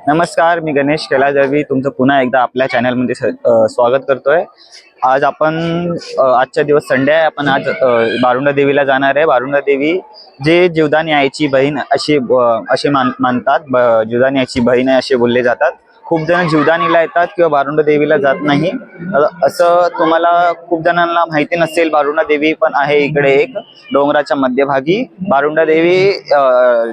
नमस्कार, मी गणेश कैलास तुमचं पुन्हा एकदा आपल्या चॅनलमध्ये स्वागत करतोय। आज आपण आजचा दिवस संडे आहे। आपण आज बारुंडा देवीला जाणार आहे। बारुंडा देवी जे जीवदानी आईची बहीण अशी मानतात। जीवदानी आईची बहीण आहे असे बोलले जातात। खूप जण जीवदानीला येतात किंवा बारुंडा देवीला जात नाही असं तुम्हाला खूप जणांना माहिती नसेल। बारुंडा देवी पण आहे इकडे एक डोंगराच्या मध्यभागी। बारुंडा देवी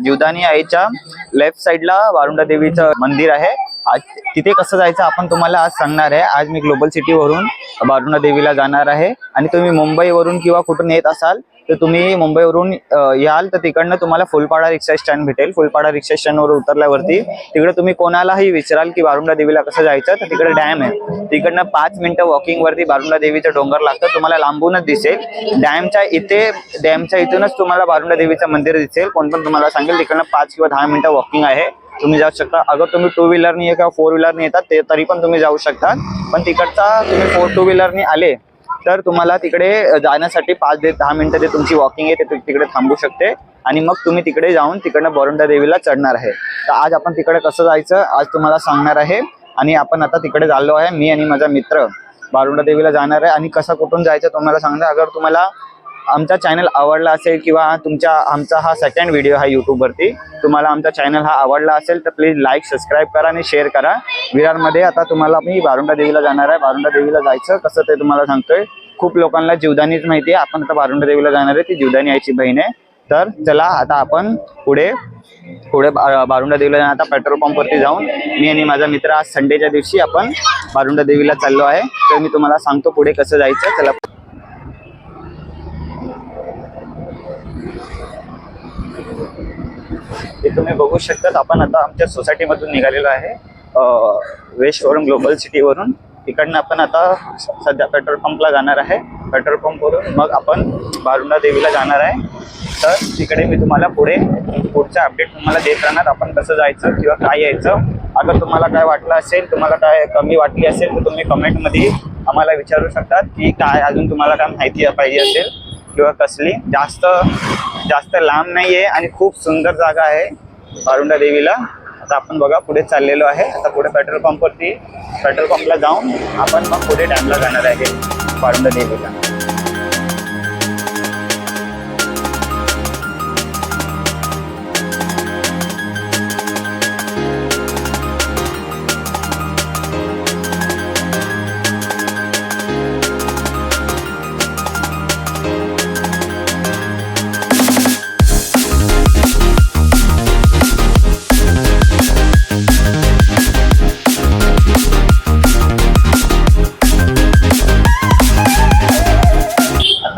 जीवदानी आईच्या लेफ्ट साइडला बारुंडा देवीचं मंदिर आहे। आज तिथे कसं जायचं आपण तुम्हाला आज सांगणार आहे। आज मी ग्लोबल सिटी वरून बारुंडा देवीला जाणार आहे आणि तुम्ही मुंबई वरून किंवा कुठून येत असाल तर तुम्ही मुंबईवरून याल तर तिकडनं तुम्हाला फुलपाडा रिक्षा स्टँड भेटेल। फुलपाडा रिक्षा स्टँडवर उतरल्यावरती तिकडे तुम्ही कोणालाही विचाराल की बारुंडा देवीला कसं जायचं तर तिकडे डॅम आहे। तिकडनं 5 मिनिटं वॉकिंग वरती बारुंडा देवीचं डोंगर लागतं। तुम्हाला लांबूनच दिसेल। डॅमच्या इथूनच तुम्हाला बारुंडा देवीचं मंदिर दिसेल। कोण पण तुम्हाला सांगेल तिकडनं 5 किंवा 10 मिनिटं वॉकिंग आहे, तुम्ही जाऊ शकता। अगर तुम्ही 2 व्हीलरनी किंवा 4 व्हीलरनी येतात तरी पण तुम्ही जाऊ शकता। पण तिकडचा तुम्ही 2 व्हीलरनी आले तर तुम्हाला तिकडे जाण्यासाठी 5 ते 10 मिनिटं ते तुमची वॉकिंग आहे ते तिकडे थांबू शकते आणि मग तुम्ही तिकडे जाऊन तिकडनं बारुंडा देवीला चढणार आहे। तर आज आपण तिकडे कसं जायचं आज तुम्हाला सांगणार आहे आणि आपण आता तिकडे चाललो आहे। मी आणि माझा मित्र बारुंडा देवीला जाणार आहे आणि कसं कुठून जायचं तुम्हाला सांगणार। अगर तुम्हाला आमचा चॅनल आवडला असेल किंवा आमचा हा सेकंड व्हिडिओ आहे यूट्यूबवरती, तुम्हाला आमचा चॅनल हा आवडला असेल तर प्लीज लाईक सबस्क्राईब करा आणि शेअर करा। विरारमध्ये आता तुम्हाला मी बारुंडा देवीला जाणार आहे। बारुंडा देवीला जायचं कसं ते तुम्हाला सांगतोय। खूप लोकांना जीवदानीच माहिती आहे। आपण आता बारुंडा देवीला जाणार आहे, ती जीवदानी आईची बहीण आहे। तर चला आता आपण पुढे बारुंडा देवीला आता पेट्रोल पंपवरती जाऊन मी आणि माझा मित्र आज संडेच्या दिवशी आपण बारुंडा देवीला चाललो आहे। तर मी तुम्हाला सांगतो पुढे कसं जायचं। चला ते तुम्ही बघू शकतात। आपण आता आमच्या सोसायटी मधून निघालेलो आहे वेस्ट वरून ग्लोबल सिटी वरून। तिकडनं आपण आता सध्या पेट्रोल पंपला जाणार आहे। पेट्रोल पंप वरून मग आपण बारुंडा देवीला जाणार आहे। तर तिकडे मी तुम्हाला पुढचा अपडेट तुम्हाला देत राहणार। आपण कसं जायचं किंवा काय यायचं। अगर तुम्हाला काय वाटलं असेल, तुम्हाला काय कमी वाटली असेल तर तुम्ही कमेंटमध्ये आम्हाला विचारू शकतात की काय अजून तुम्हाला काय माहिती पाहिजे असेल किंवा कसली। जास्त लांब नाही आहे आणि खूप सुंदर जागा आहे बारुंडा देवीला। आता आपण बघा पुढे चाललेलो आहे। आता पुढे पेट्रोल पंपला जाऊन आपण मग पुढे डॅमला जाणार आहे बारुंडा देवीला।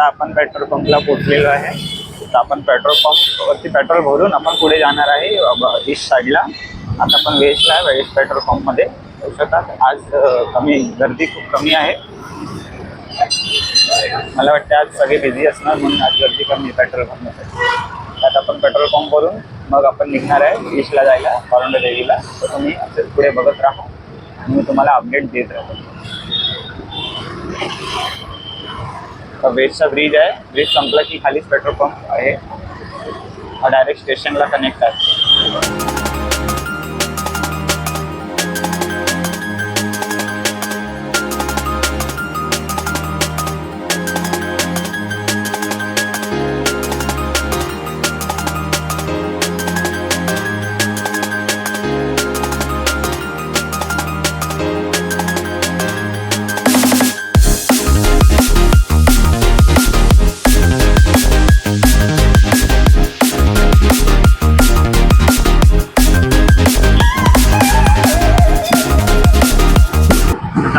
आपण पेट्रोल पंपला पोहोचलेलो आहे। तर आपण पेट्रोल पंप वरती पेट्रोल भरून आपण पुढे जाणार आहे ईस्ट साईडला। आता आपण वेस्टला आहे, वेस्ट पेट्रोल पंप मध्ये आज गर्दी खूप कमी आहे। मला वाटतं आज सगळे बिझी असणार म्हणून आज गर्दी कमी आहे पेट्रोल पंपमध्ये। आता आपण पेट्रोल पंप वरून मग आपण निघणार आहे ईस्टला जायला बारुंडा देवीला। तर तुम्ही असेच पुढे बघत राहा आणि मी तुम्हाला अपडेट देत राहतो। वेस्टचा ब्रिज आहे, ब्रिज संपला की खालीच पेट्रोल पंप आहे, हा डायरेक्ट स्टेशनला कनेक्ट आहे।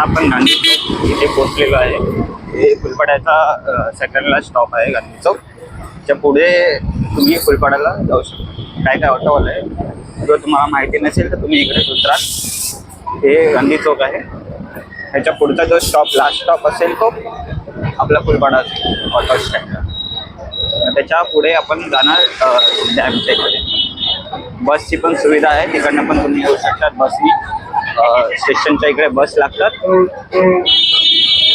आपण गांधी चौक इथे पोहोचलेलो आहे। हे फुलपाड्याचा सेकंडला स्टॉप आहे गांधी चौक। त्या पुढे तुम्ही फुलपाड्याला जाऊ शकता। काय ऑटोवाला आहे, जर तुम्हाला माहिती नसेल तर तुम्ही इकडे उतरा। हे गांधी चौक आहे। ह्याच्या पुढचा जो लास्ट स्टॉप असेल तो आपला फुलपाडा असेल ऑटो स्टँडला। त्याच्या पुढे आपण जाणार डॅमच्या इकडे। बसची पण सुविधा आहे, तिकडनं पण तुम्ही येऊ शकतात बसनी। स्टेशनच्या इकडे बस लागतात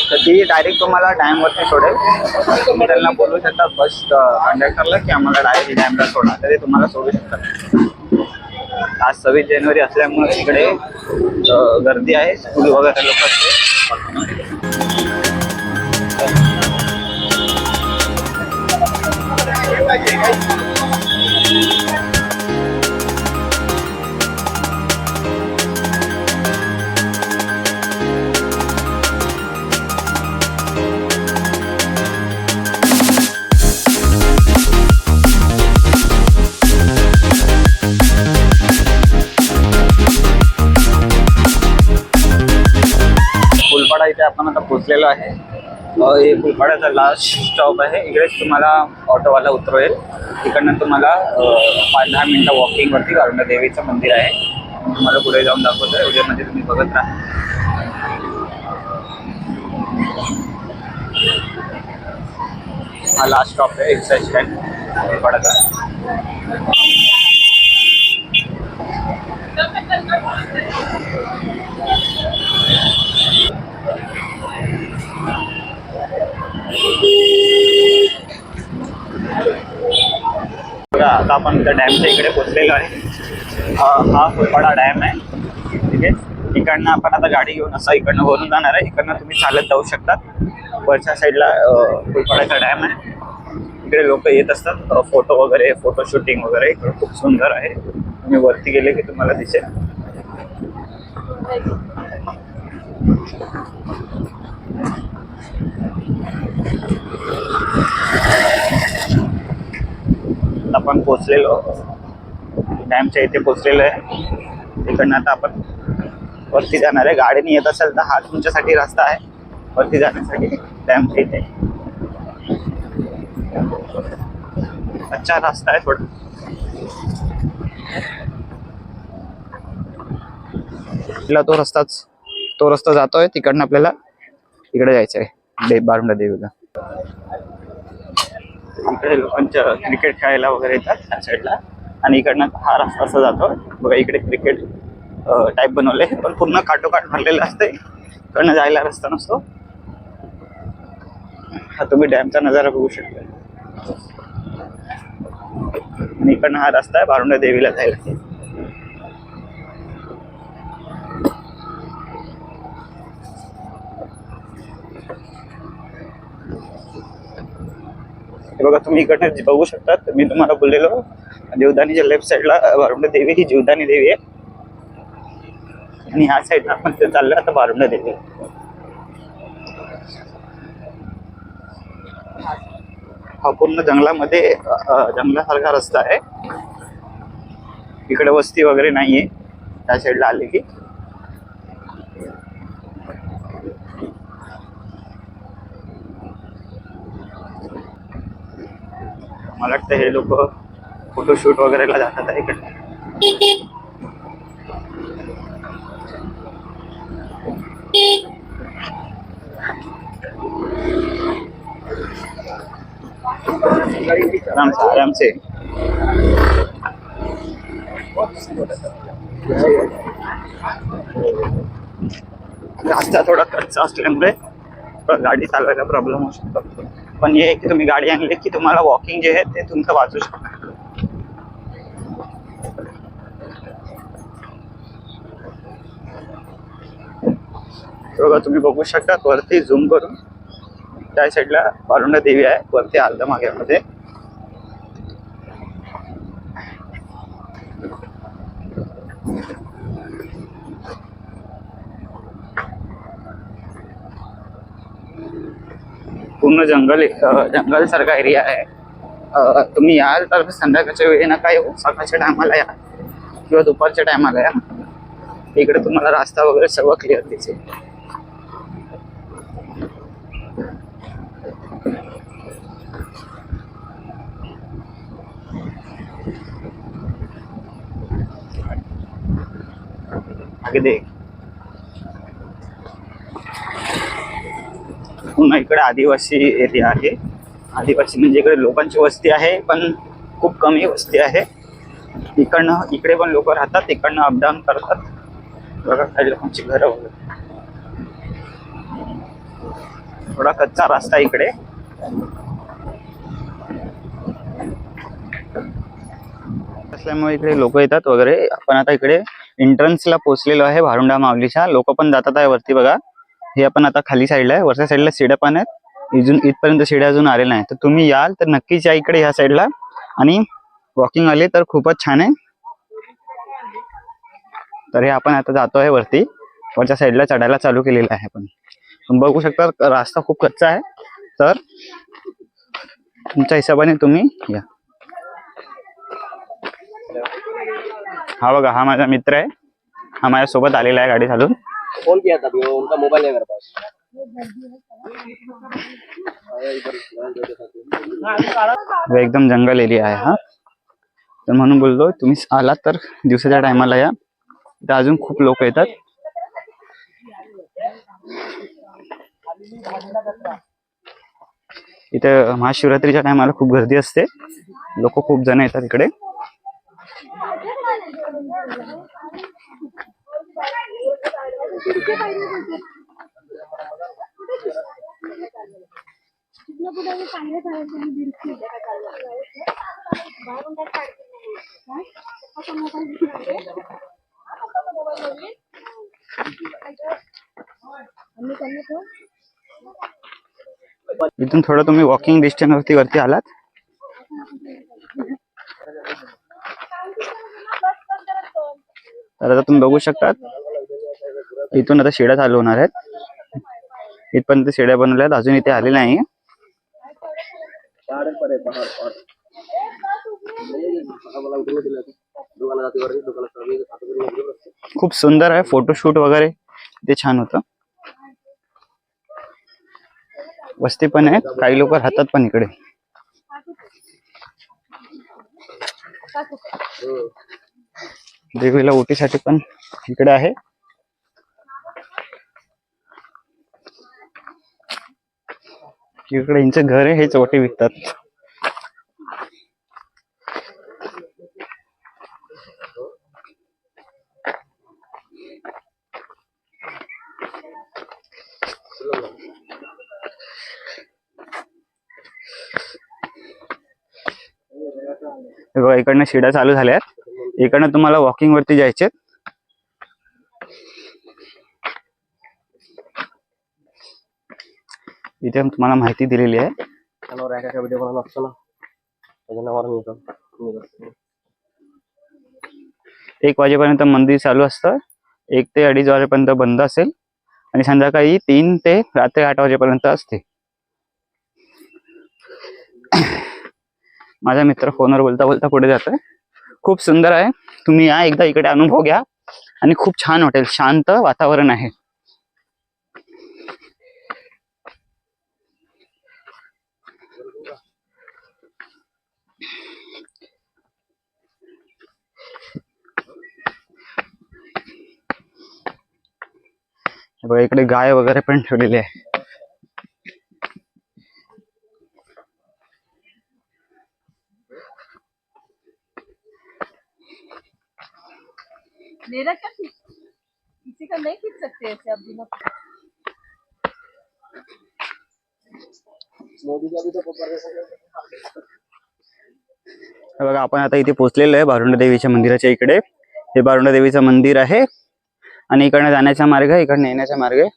तर ती डायरेक्ट तुम्हाला डॅमवरती सोडेल। तुम्ही त्यांना बोलू शकता बस कंडक्टरला की आम्हाला डायरेक्ट डॅमला सोडा, तर ते तुम्हाला सोडू शकतात। आज 26 जानेवारी असल्यामुळे इकडे गर्दी आहे, स्कूल वगैरे लोक असते. फुलपाडा इथे आपण आता पोहोचलेलो आहे. हे फुलपाड्याचा लास्ट स्टॉप आहे. इकडेच तुम्हाला ऑटोवाला उतरवेल. इकडनं तुम्हाला 5-10 मिनिटं वॉकिंगवरती वारुंडा देवीचं मंदिर आहे. तुम्हाला पुढे जाऊन दाखवतोय. व्हिडिओमध्ये तुम्ही बघत राहा. हा लास्ट स्टॉप आहे एक्साइज स्टँड फुलपाड्याचा. आता आपण त्या डॅमच्या इकडे पोहोचलेलो आहे. हा फुलपाडा डॅम आहे. ठीक आहे. इकडनं आपण आता गाडी घेऊन असं इकडनं वरून जाणार आहे. इकडनं तुम्ही चालत जाऊ शकता. वरच्या साईडला फुलपाड्याचा डॅम आहे. इकडे लोक येत असतात फोटो वगैरे, फोटो शूटिंग वगैरे. इकडे खूप सुंदर आहे. तुम्ही वरती गेले की तुम्हाला दिसेल. आपण पोहोचलेलो डॅमच्या इथे पोहोचलेलो आहे. इकडनं आता आपण वरती जाणार आहे. गाडीने येत असेल तर हा तुमच्यासाठी रस्ता आहे वरती जाण्यासाठी डॅमच्या इथे. अच्छा रस्ता आहे थोडा. तो रस्ता जातोय तिकडनं आपल्याला इकडे जायचं आहे वारुंडा देवीला. इकडे लोकांच्या क्रिकेट खेळायला वगैरे येतात त्या साईडला. आणि इकडनं हा रस्ता असा जातो बघा. इकडे क्रिकेट टाईप बनवले पण पूर्ण काठोकाठ भरलेलं असते. इकडनं जायला रस्ता नसतो. हा तुम्ही डॅमचा नजारा बघू शकता. आणि इकडनं हा रस्ता आहे वारुंडा देवीला जायला. बघा तुम्ही इकडे बघू शकता. मी तुम्हाला बोललेलो जीवदानीच्या लेफ्ट साईडला वारुंडा देवी ही जीवदानी देवी आहे. आणि ह्या साईडला आपण ते चाललोय आता वारुंडा देवी. हा पूर्ण जंगलामध्ये जंगलासारखा रस्ता आहे. इकडे वस्ती वगैरे नाहीये. त्या साईडला आले की मला वाटतं हे लोक फोटोशूट वगैरेला जातात आहे इकडे. आराम से रास्ता थोडा कच्चा असल्यामुळे गाडी चालवायला प्रॉब्लेम होऊ शकतो. पण हे की तुम्ही गाडी आणली की तुम्हाला वॉकिंग जे आहे ते तुमचं वाचू शकता. बघा तुम्ही बघू शकता वरती झूम करून त्या साईडला वारुंडा देवी आहे वरती अर्ध्या माग्यामध्ये. पूर्ण जंगल सारखा एरिया आहे. तुम्ही याल तर संध्याकाळच्या वेळी नका येऊ. सकाळच्या टायमाला या किंवा दुपारच्या टायमाला या. इकडे तुम्हाला रस्ता वगैरे सर्व क्लिअर दिसेल. आगे देख. पुन्हा इकडे आदिवासी एरिया आहे. आदिवासी म्हणजे इकडे लोकांची वस्ती आहे पण खूप कमी वस्ती आहे. इकडे पण लोक राहतात. इकडनं अपडाऊन करतात. बघा काही लोकांची घरं वगैरे. थोडा कच्चा रस्ता इकडे. असल्यामुळे इकडे लोक येतात वगैरे. आपण आता इकडे एंट्रन्सला पोहोचलेलो आहे भारुंडा माऊलीच्या. लोक पण जातात आहे वरती बघा. हे आपण आता खाली साईडला आहे, वरच्या साईडला शिड्या पण आहेत. इथपर्यंत शिड्या अजून आलेल्या नाही. तर तुम्ही याल तर नक्कीच या इकडे ह्या साईडला, आणि वॉकिंग आले तर खूपच छान आहे. तर हे आपण आता जातो आहे वरती, वरच्या साईडला चढायला चालू केलेलं आहे. पण बघू शकता रास्ता खूप कच्चा आहे. तर तुमच्या हिशोबाने तुम्ही या. हा बघा, हा माझा मित्र आहे. हा माझ्या सोबत आलेला आहे गाडी चालून. फोन किया था अभी, उनका मोबाइल है मेरे पास. एकदम जंगल एरिया आहे हा. तर म्हणून बोललो तुम्ही आलात तर दिवसाच्या टायमाला या. इथे अजून खूप लोक येतात. इथे महाशिवरात्रीच्या टायमाला खूप गर्दी असते. लोक खूप जण येतात इकडे. इथून थोडं तुम्ही वॉकिंग डिस्टन्स वरती आलात तर आता तुम्ही बघू शकता इथून आता शिड्या चालू होणार आहेत. इथपर्यंत शिड्या बनवल्यात, अजून इथे आले नाही. खूप सुंदर आहे, फोटोशूट वगैरे ते छान होतं. वस्ती पण आहे, काही लोक राहतात पण इकडे. देवीला ओटीसाठी पण इकडे आहे. इकडे यांचं घर आहे, हेच ओटी विकतात. बघा इकडनं शिड्या चालू झाल्यात. इकडनं तुम्हाला वॉकिंग वरती जायचे. इथे तुम्हाला माहिती दिलेली आहे. 1 वाजेपर्यंत मंदिर चालू असतं. 1 ते 2:30 वाजेपर्यंत बंद असेल, आणि संध्याकाळी 3 ते रात्री 8 वाजेपर्यंत असते. माझा मित्र फोनवर बोलता बोलता पुढे जातोय. खूप सुंदर आहे, तुम्ही या एकदा इकडे, अनुभव घ्या. आणि खूप छान वाटेल, शांत वातावरण आहे. बघा इकडे गाय वगैरे पण ठेवलेली आहे. किसी का नहीं खींच सकते ऐसे आप बिना. बघा आपण आता इथे पोहोचलेलो आहे भारुंडा देवीच्या मंदिराच्या इकडे. हे भारुंडा देवीचं मंदिर आहे, आणि इकडनं जाण्याचा मार्ग आहे, इकडनं येण्याचा मार्ग आहे.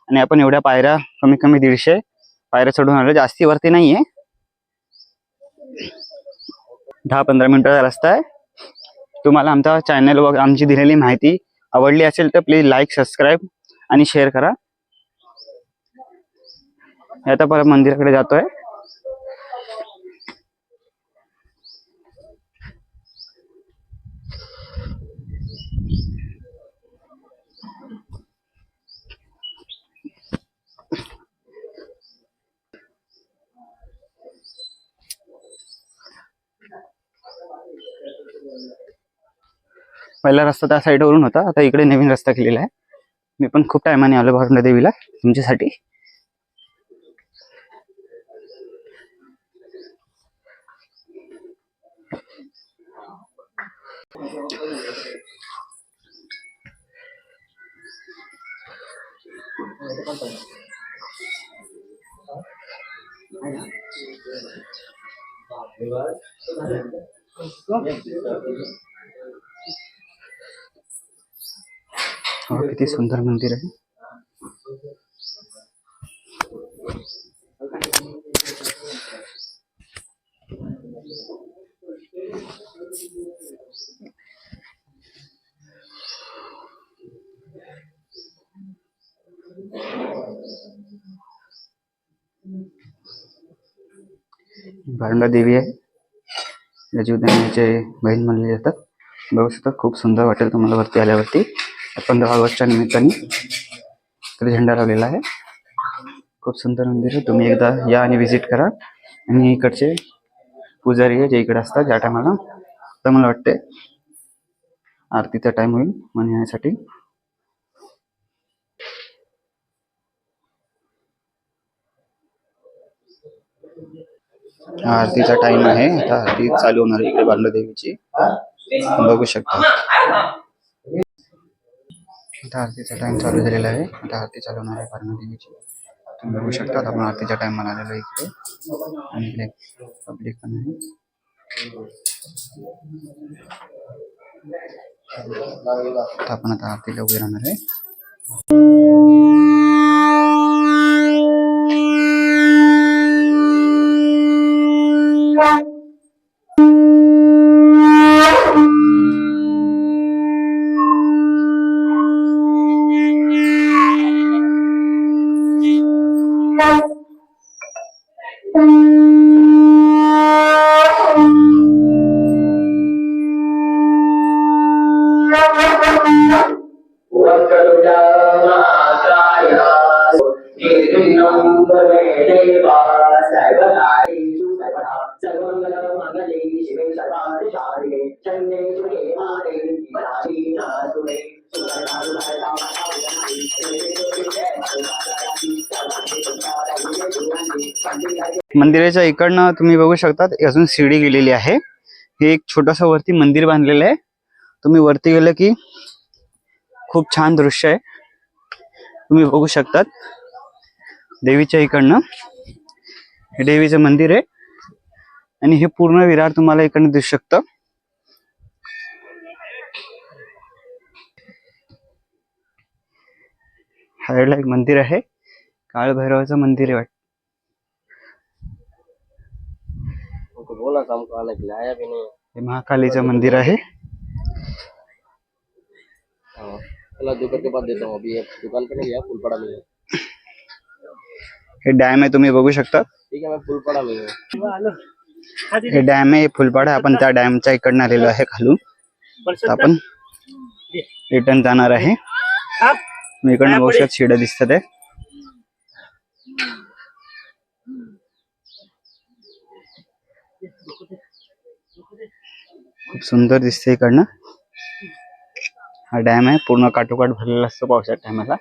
आणि आपण एवढ्या पायऱ्या, कमी कमी 150 पायऱ्या चढून आलो. जास्ती वरती नाहीये, 10-15 मिनिटाचा रस्ता आहे. तुम्हाला आमचा चॅनल व आमची दिलेली माहिती आवडली असेल तर प्लीज लाईक, सबस्क्राईब आणि शेअर करा. आता परत मंदिराकडे जातोय. पहिला रस्ता त्या साईडवरून होता, आता इकडे नवीन रस्ता केलेला आहे. मी पण खूप टायमाने आलो भारुंडा देवीला तुमच्यासाठी. किती सुंदर मंदिर आहे. बारुंडा देवी आहे, या जीवदानीचे बहीण म्हणले जातात. बघू शकता खूप सुंदर वाटेल तुम्हाला वरती आल्यावरती. 15 ऑगस्टच्या निमित्ताने तरी झेंडा लावलेला आहे. खूप सुंदर मंदिर आहे. तुम्ही एकदा या आणि व्हिजिट करा. आणि इकडचे पुजारी आहे जे इकडे असतात ज्या टायमाला, तर मला वाटते आरतीचा टाइम होईल म्हणून येण्यासाठी. आरतीचा टाइम आहे, आता आरती चालू होणार आहे इकडे बारुंडा देवीची. बघू शकता आता आरतीचा टाइम चालू झालेला आहे. आता आरती चालू होणार आहे बारुंडा देवीची. तुम्ही बघू शकता आपण आरतीचा टाइम मला आलेला आहे इकडे. आणि इकडे पब्लिक पण आहे. आपण आता आरतीला उभे राहणार आहे. मंदिराच्या इकडनं तुम्ही बघू शकता अजून शिडी गेलेली आहे. हे एक छोटस वरती मंदिर बांधलेलं आहे. तुम्ही वरती गेलं की खूप छान दृश्य आहे. तुम्ही बघू शकतात देवीच्या इकडनं हे देवीचं मंदिर आहे. आणि हे पूर्ण विरार तुम्हाला इकडनं दिसू शकतं. हायला एक मंदिर आहे, काळ भैरवाचं मंदिर आहे. हे महाकालीचं मंदिर आहे. हे डॅम आहे, तुम्ही बघू शकता. हे डॅम आहे फुलपाडा. आपण त्या डॅमच्या इकडनं आलेलो आहे खालून. आपण रिटर्न जाणार आहे. इकडनं बघू शकता शिड्या दिसतात आहे. खूप सुंदर दिसते इकडनं. हा डॅम आहे, पूर्ण काठोकाठ भरलेला असतो पावसाच्या टायमाला.